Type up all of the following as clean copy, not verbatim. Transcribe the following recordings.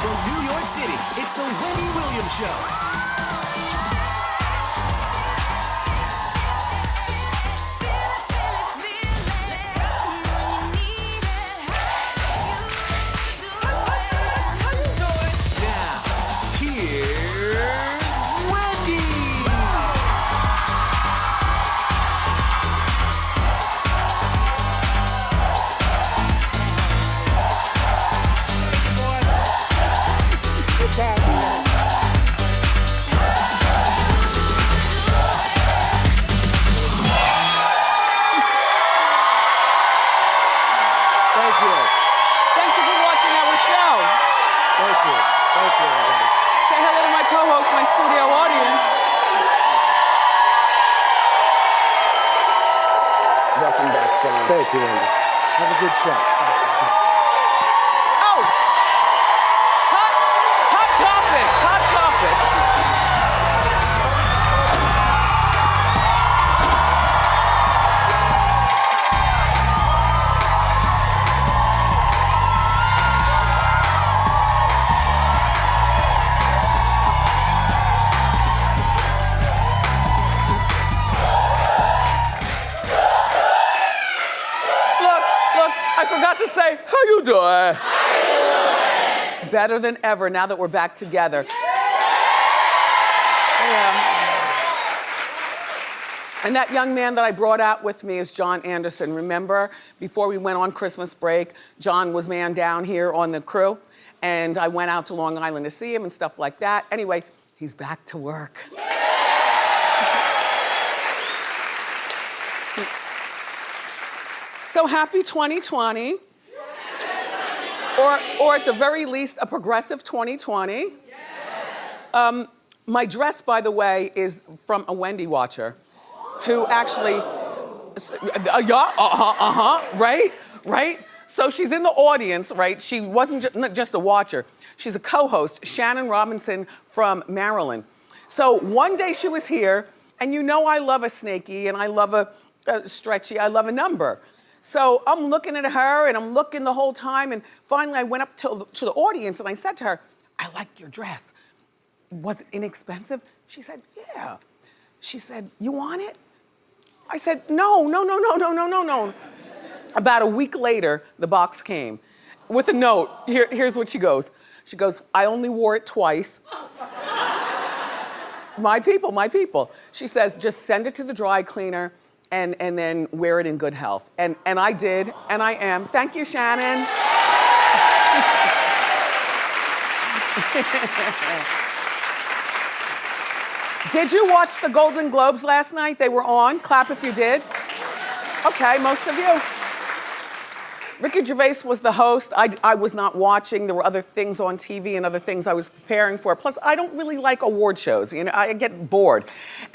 From New York City, it's the Wendy Williams Show. Thank you, Wendy. Have a good show. Oh! Hot topics, hot topics. I forgot to say, how you doing? Better than ever now that we're back together. Yeah. And that young man that I brought out with me is John Anderson. Remember, before we went on Christmas break, John was man down here on the crew, and I went out to Long Island to see him and stuff like that. Anyway, he's back to work. So happy 2020, or at the very least, a progressive 2020. My dress, by the way, is from a Wendy watcher, who actually, right? So she's in the audience, right? She wasn't just a watcher. She's a co-host, Shannon Robinson from Maryland. So one day she was here, and you know I love a snaky, and I love a stretchy, I love a number. So I'm looking at her, and I'm looking the whole time, and finally I went up to the audience, and I said to her, I like your dress. Was it inexpensive? She said, yeah. She said, you want it? I said, no. About a week later, the box came with a note. Here's what she goes. She goes, I only wore it twice. My people. She says, just send it to the dry cleaner, and then wear it in good health. And I did, and I am. Thank you, Shannon. Did you watch the Golden Globes last night? They were on. Clap if you did. Okay, most of you. Ricky Gervais was the host. I was not watching. There were other things on TV and other things I was preparing for. Plus, I don't really like award shows. You know, I get bored.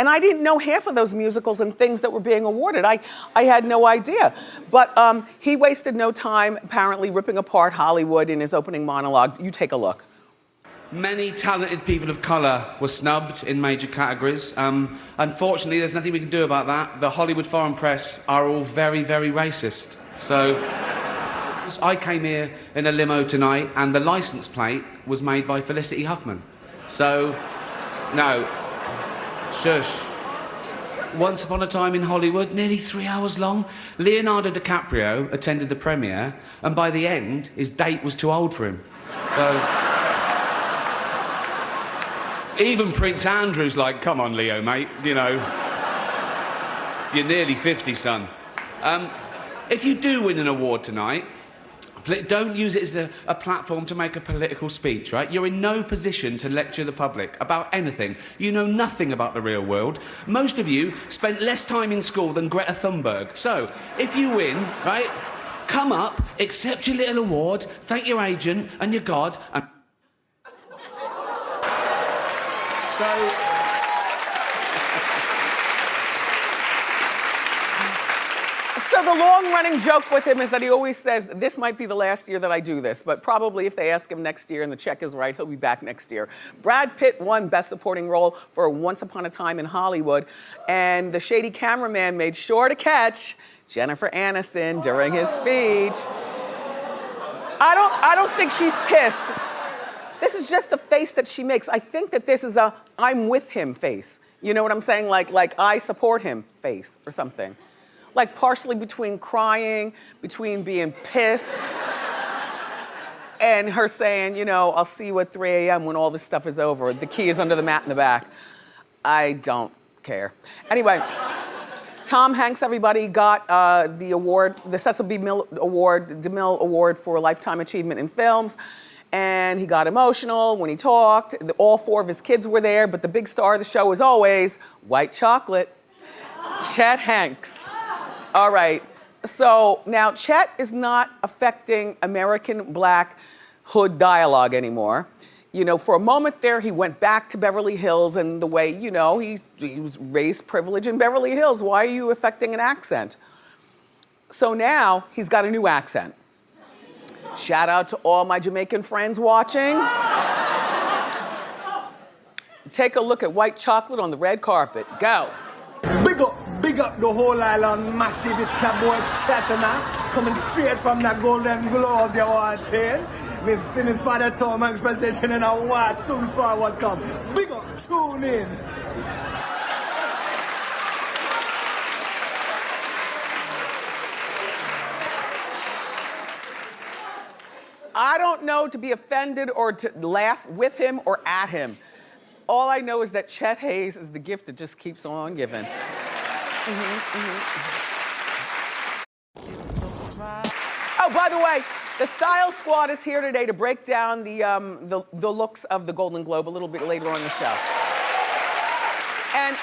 And I didn't know half of those musicals and things that were being awarded. I had no idea. But he wasted no time, apparently, ripping apart Hollywood in his opening monologue. You take a look. Many talented people of colour were snubbed in major categories. Unfortunately, there's nothing we can do about that. The Hollywood foreign press are all very, very racist. So I came here in a limo tonight, and the license plate was made by Felicity Huffman. So, no. Shush. Once upon a time in Hollywood, nearly 3 hours long, Leonardo DiCaprio attended the premiere, and by the end, his date was too old for him. So... Even Prince Andrew's like, come on, Leo, mate, you know. You're nearly 50, son. If you do win an award tonight, don't use it as a platform to make a political speech, right? You're in no position to lecture the public about anything. You know nothing about the real world. Most of you spent less time in school than Greta Thunberg. So, if you win, right, come up, accept your little award, thank your agent and your God, and... So the long-running joke with him is that he always says, this might be the last year that I do this, but probably if they ask him next year and the check is right, he'll be back next year. Brad Pitt won Best Supporting Role for Once Upon a Time in Hollywood, and the shady cameraman made sure to catch Jennifer Aniston during his speech. I don't think she's pissed. This is just the face that she makes. I think that this is a I'm with him face. You know what I'm saying? Like I support him face or something. Like partially between crying, between being pissed, and her saying, you know, I'll see you at 3 a.m. when all this stuff is over. The key is under the mat in the back. I don't care. Anyway, Tom Hanks, everybody, got the award, the Cecil B. DeMille Award for Lifetime Achievement in Films. And he got emotional when he talked. All 4 of his kids were there, but the big star of the show is always white chocolate, Chet Hanks. All right, so now Chet is not affecting American Black hood dialogue anymore. You know, for a moment there, he went back to Beverly Hills and the way, you know, he was raised privileged in Beverly Hills. Why are you affecting an accent? So now he's got a new accent. Shout out to all my Jamaican friends watching. Take a look at white chocolate on the red carpet. Go. Big up the whole island, massive. It's that boy Chetana, coming straight from the Golden Globes, you want saying? Me finish Father Tom Hanks presenting in a what, soon forward come. Big up, tune in. I don't know to be offended or to laugh with him or at him. All I know is that Chet Hayes is the gift that just keeps on giving. Oh, by the way, the Style Squad is here today to break down the looks of the Golden Globe a little bit later on the show. And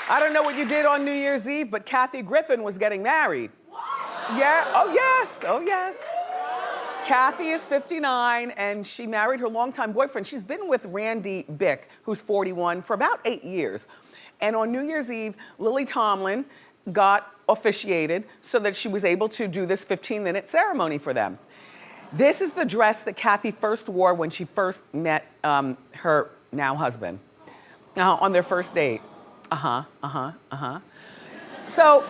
I don't know what you did on New Year's Eve, but Kathy Griffin was getting married. Yeah, oh yes, oh yes. Kathy is 59 and she married her longtime boyfriend. She's been with Randy Bick, who's 41, for about 8 years. And on New Year's Eve, Lily Tomlin got officiated so that she was able to do this 15-minute ceremony for them. This is the dress that Kathy first wore when she first met her now husband on their first date. So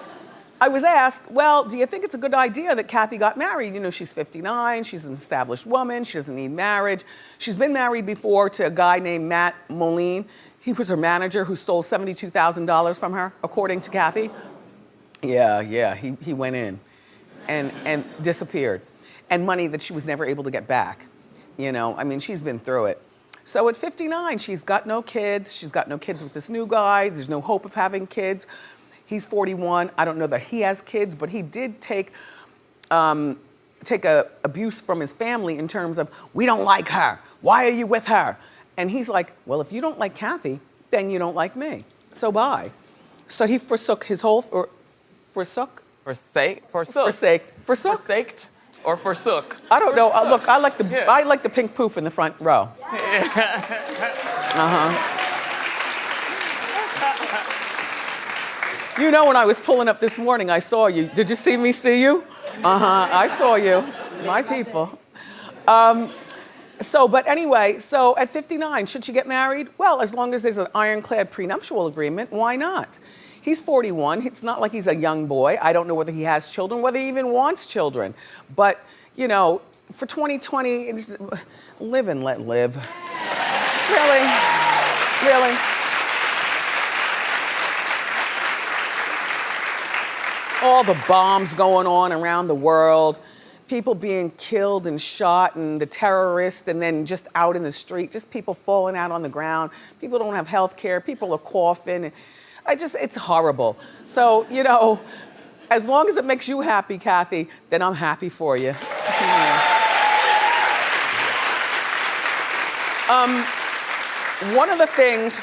I was asked, well, do you think it's a good idea that Kathy got married? You know, she's 59, she's an established woman, she doesn't need marriage. She's been married before to a guy named Matt Moline. He was her manager who stole $72,000 from her, according to Kathy. Yeah, he went in and disappeared. And money that she was never able to get back. You know, I mean, she's been through it. So at 59, she's got no kids. She's got no kids with this new guy. There's no hope of having kids. He's 41. I don't know that he has kids, but he did take abuse from his family in terms of, we don't like her. Why are you with her? And he's like, well, if you don't like Kathy, then you don't like me. So bye. So he forsook his whole, forsook? Forsaked or forsook? I don't know. Look, I like the pink poof in the front row. You know, when I was pulling up this morning, I saw you. Did you see me see you? I saw you. My people. But anyway, so at 59, should she get married? Well, as long as there's an ironclad prenuptial agreement, why not? He's 41. It's not like he's a young boy. I don't know whether he has children, whether he even wants children. But, you know, for 2020, live and let live. Really? Really? All the bombs going on around the world, people being killed and shot, and the terrorists, and then just out in the street, just people falling out on the ground. People don't have health care. People are coughing. It's horrible. So, you know, as long as it makes you happy, Kathy, then I'm happy for you. One of the things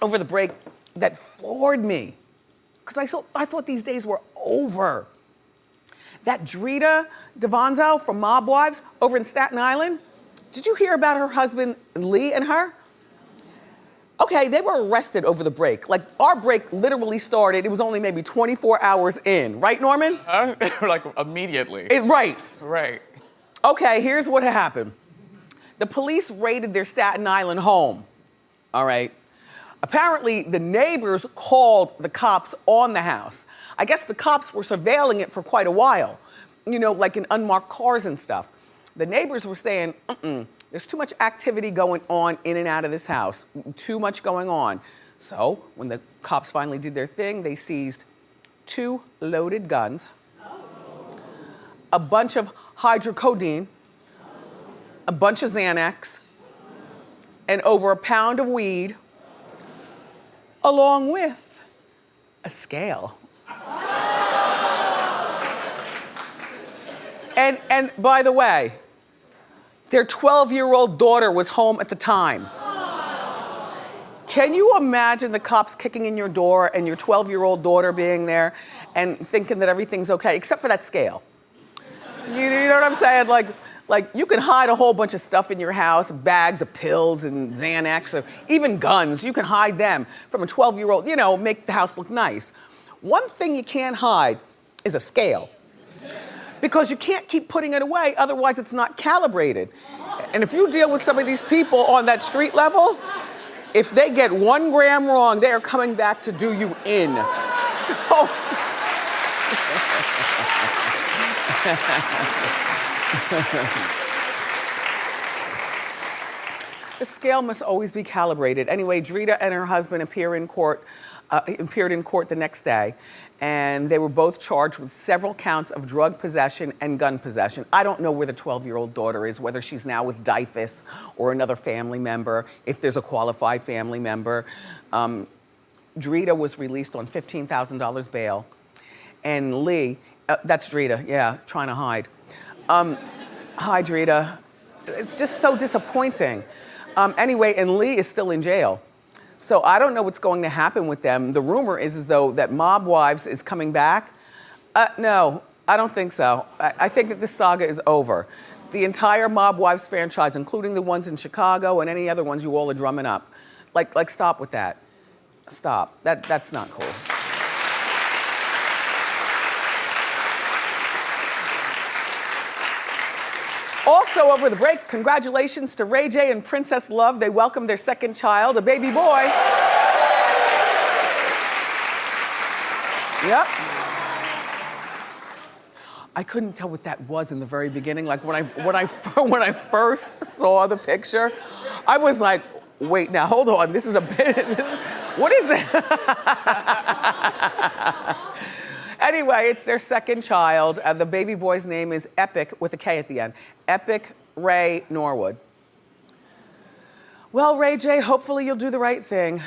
over the break that floored me, because I thought these days were over. That Drita DeVonzal from Mob Wives over in Staten Island, did you hear about her husband, Lee, and her? Okay, they were arrested over the break. Like, our break literally started, it was only maybe 24 hours in. Right, Norman? Like, immediately. Right. Right. Okay, here's what happened. The police raided their Staten Island home, all right? Apparently, the neighbors called the cops on the house. I guess the cops were surveilling it for quite a while, you know, like in unmarked cars and stuff. The neighbors were saying, there's too much activity going on in and out of this house. Too much going on. So when the cops finally did their thing, they seized 2 loaded guns, a bunch of hydrocodone, a bunch of Xanax, and over a pound of weed, along with a scale. And by the way, their 12-year-old daughter was home at the time. Can you imagine the cops kicking in your door and your 12-year-old daughter being there and thinking that everything's okay, except for that scale? You know what I'm saying? Like you can hide a whole bunch of stuff in your house, bags of pills and Xanax, or even guns. You can hide them from a 12-year-old, you know, make the house look nice. One thing you can't hide is a scale. Because you can't keep putting it away, otherwise it's not calibrated. And if you deal with some of these people on that street level, if they get 1 gram wrong, they are coming back to do you in. So. The scale must always be calibrated. Anyway, Drita and her husband appeared in court the next day, and they were both charged with several counts of drug possession and gun possession. I don't know where the 12-year-old daughter is, whether she's now with DYFS or another family member, if there's a qualified family member. Drita was released on $15,000 bail, and Lee, that's Drita, yeah, trying to hide. Hi, Drita. It's just so disappointing. Anyway, and Lee is still in jail. So I don't know what's going to happen with them. The rumor is as though that Mob Wives is coming back. No, I don't think so. I think that this saga is over. The entire Mob Wives franchise, including the ones in Chicago and any other ones you all are drumming up. Like stop with that. Stop. That's not cool. Also, over the break, congratulations to Ray J and Princess Love. They welcomed their second child, a baby boy. Yep. I couldn't tell what that was in the very beginning. Like when I first saw the picture, I was like, wait, now hold on. This is a bit. What is it? Anyway, it's their second child. The baby boy's name is Epic, with a K at the end. Epic Ray Norwood. Well, Ray J, hopefully you'll do the right thing.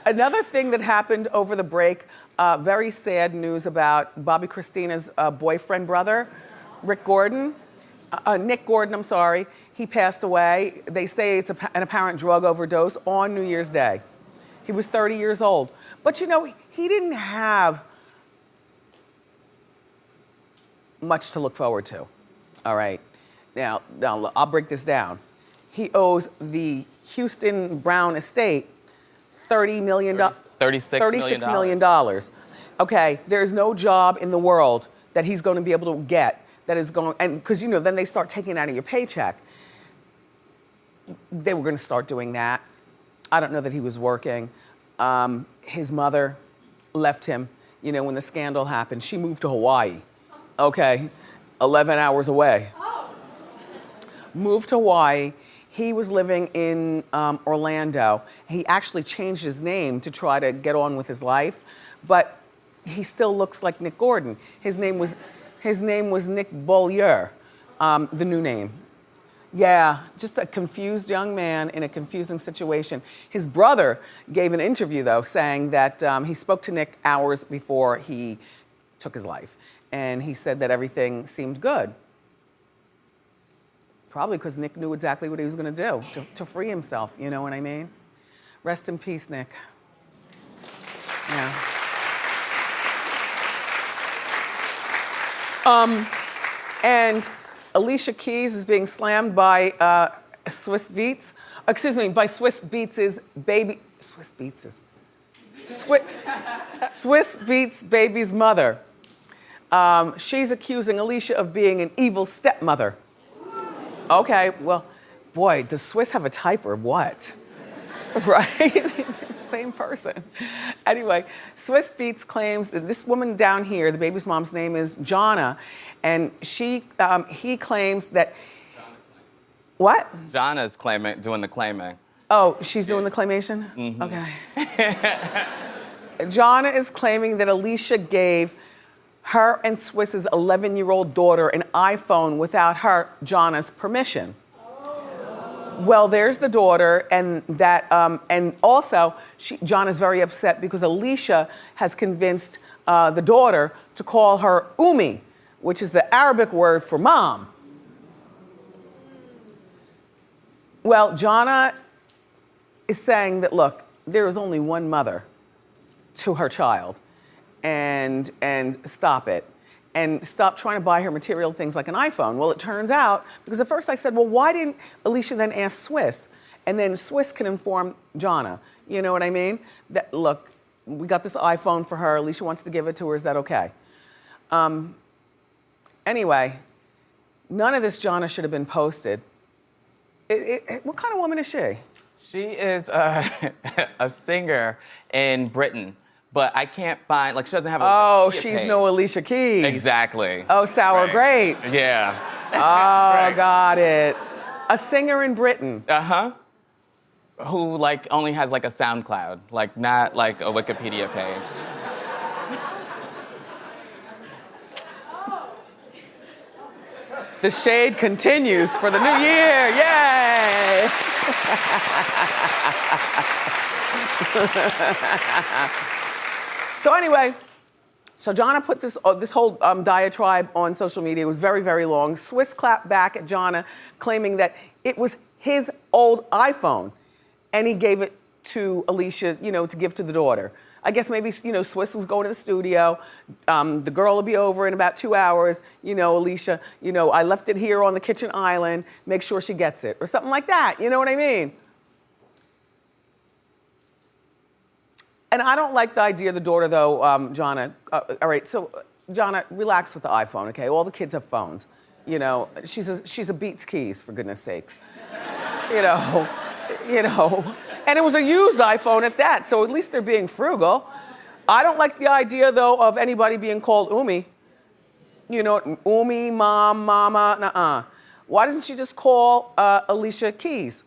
Another thing that happened over the break, very sad news about Bobby Christina's boyfriend brother, Nick Gordon, I'm sorry. He passed away. They say it's an apparent drug overdose on New Year's Day. He was 30 years old. But you know, he didn't have much to look forward to, all right? Now I'll break this down. He owes the Houston Brown estate $36 million. Okay, there's no job in the world that he's going to be able to get that is going, and because you know, then they start taking it out of your paycheck. They were going to start doing that. I don't know that he was working. His mother left him, you know, when the scandal happened. She moved to Hawaii, okay, 11 hours away. Moved to Hawaii. He was living in Orlando. He actually changed his name to try to get on with his life, but he still looks like Nick Gordon. His name was Nick Beaulieu, the new name. Yeah, just a confused young man in a confusing situation. His brother gave an interview, though, saying that he spoke to Nick hours before he took his life. And he said that everything seemed good. Probably because Nick knew exactly what he was going to do to free himself, you know what I mean? Rest in peace, Nick. Yeah. And Alicia Keys is being slammed by Swiss Beats. Excuse me, by Swiss Beats' baby. Swiss Beats' baby's mother. She's accusing Alicia of being an evil stepmother. Okay, well, boy, does Swiss have a type or what? Right? Same person. Anyway, Swiss Beats claims that this woman down here, the baby's mom's name is Jonna, and he claims that. What? Jonna's doing the claiming. Oh, she's doing the claimation? Mm-hmm. Okay. Jonna is claiming that Alicia gave her and Swiss's 11-year-old daughter an iPhone without her, Jonna's, permission. Well, there's the daughter, and also Jonna's very upset because Alicia has convinced the daughter to call her Umi, which is the Arabic word for mom. Well, Jonna is saying that, look, there is only one mother to her child, and stop it. And stop trying to buy her material things like an iPhone. Well, it turns out, because at first I said, well, why didn't Alicia then ask Swiss? And then Swiss can inform Jonna. You know what I mean? That, look, we got this iPhone for her. Alicia wants to give it to her. Is that okay? Anyway, none of this Jonna should have been posted. What kind of woman is she? She is a singer in Britain, but I can't find, like, she doesn't have a Oh, Wikipedia she's page. no Alicia Keys. Exactly. Oh, sour Right. grapes. Yeah. Oh, Right. got it. A singer in Britain. Uh-huh. Who, like, only has, like, a SoundCloud, like, not, like, a Wikipedia page. The shade continues for the new year. Yay! So anyway, Jonna put this whole diatribe on social media. It was very, very long. Swiss clapped back at Jonna, claiming that it was his old iPhone, and he gave it to Alicia, to give to the daughter. I guess maybe, Swiss was going to the studio. The girl will be over in about 2 hours. Alicia, I left it here on the kitchen island. Make sure she gets it, or something like that. You know what I mean? And I don't like the idea of the daughter, though, Jonna. All right, so Jonna, relax with the iPhone, okay? All the kids have phones. She's a Beats Keys, for goodness sakes. And it was a used iPhone at that, so at least they're being frugal. I don't like the idea, though, of anybody being called Umi. Umi, mom, mama, nuh-uh. Why doesn't she just call Alicia Keys?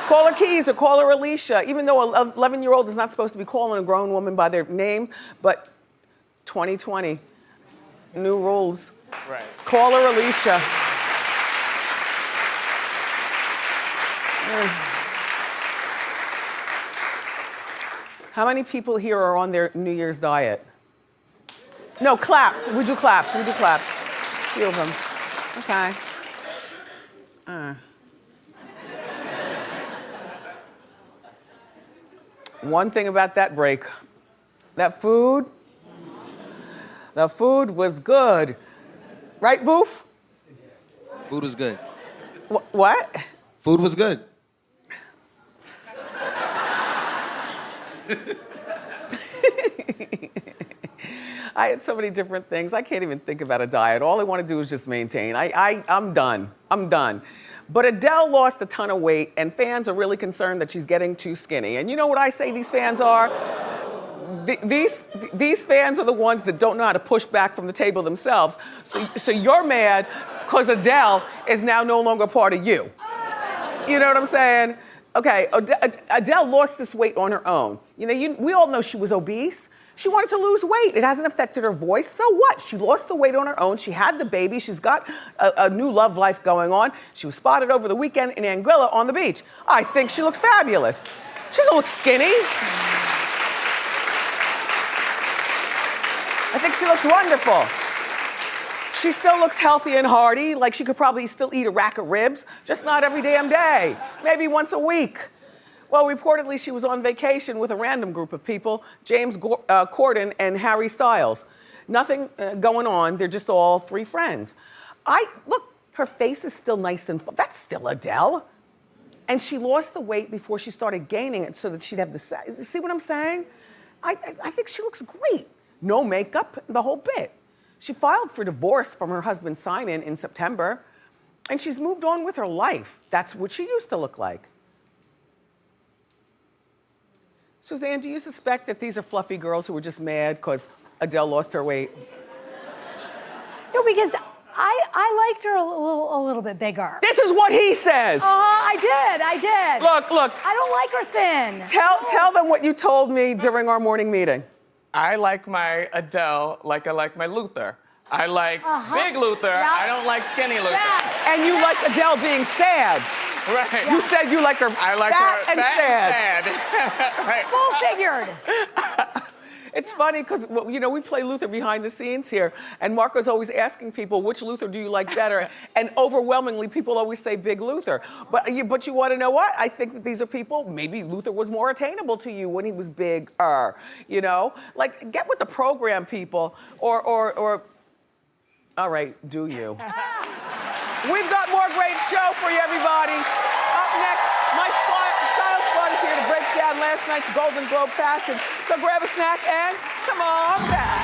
Call her Keys or call her Alicia, even though an 11-year-old is not supposed to be calling a grown woman by their name, but 2020, new rules. Right. Call her Alicia. How many people here are on their New Year's diet? No, clap. We do claps. A few of them. Okay. One thing about that break, the food was good. Right, Boof? Food was good. What? Food was good. I had so many different things. I can't even think about a diet. All I want to do is just maintain. I'm done. But Adele lost a ton of weight, and fans are really concerned that she's getting too skinny. And you know what I say these fans are? These fans are the ones that don't know how to push back from the table themselves. So you're mad because Adele is now no longer part of you. You know what I'm saying? Okay, Adele lost this weight on her own. We all know she was obese. She wanted to lose weight. It hasn't affected her voice. So what? She lost the weight on her own. She had the baby. She's got a new love life going on. She was spotted over the weekend in Anguilla on the beach. I think she looks fabulous. She doesn't look skinny. I think she looks wonderful. She still looks healthy and hearty, like she could probably still eat a rack of ribs, just not every damn day, maybe once a week. Well, reportedly, she was on vacation with a random group of people, James Corden and Harry Styles. Nothing going on, they're just all three friends. Look, her face is still nice and full. That's still Adele. And she lost the weight before she started gaining it so that she'd have the size. See what I'm saying? I think she looks great. No makeup, the whole bit. She filed for divorce from her husband Simon in September, and she's moved on with her life. That's what she used to look like. Suzanne, do you suspect that these are fluffy girls who were just mad because Adele lost her weight? No, because I liked her a little bit bigger. This is what he says. I did. Look. I don't like her thin. Tell them what you told me during our morning meeting. I like my Adele like I like my Luther. I like big Luther. Yeah. I don't like skinny Luther. Yes. And you like Adele being sad. Right. You said you like her I like fat her and sad. Right. Full figured. It's funny because, you know, we play Luther behind the scenes here, and Marco's always asking people, which Luther do you like better? And overwhelmingly, people always say Big Luther. But you want to know what? I think that these are people, maybe Luther was more attainable to you when he was bigger, you know? Like, get with the program, people, or all right, do you? We've got more great show for you, everybody. Up next, my style squad is here to break down last night's Golden Globe fashion. So grab a snack and come on back.